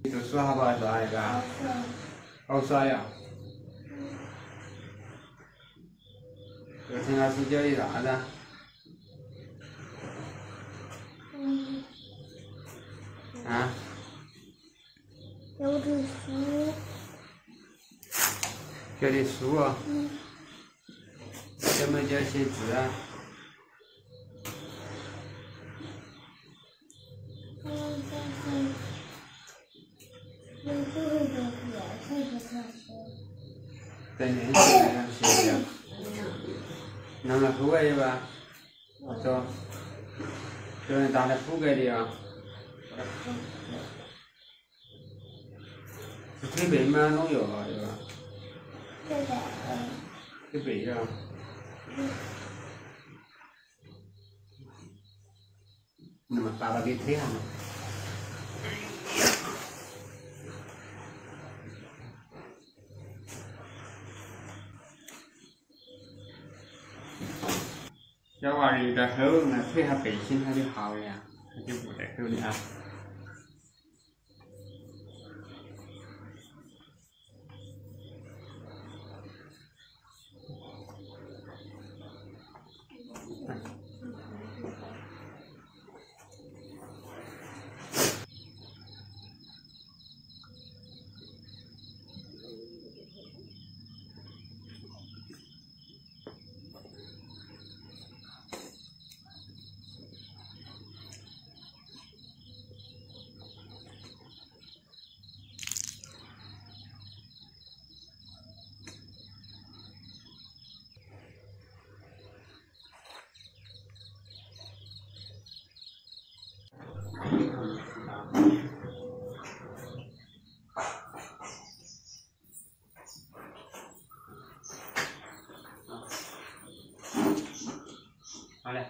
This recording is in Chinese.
你读书好不好耍那个？好耍呀！昨天老师教你啥子？啊？教的书。教的书啊？教没教写字啊？在练习那样写的，弄了铺盖的吧？走，有人打的铺盖的啊？是推背吗？弄药啊，对吧？推背呀。那么爸爸给推下嘛。小娃儿有点厚，那推下背心它就好了呀，它就不得厚的啊。好嘞。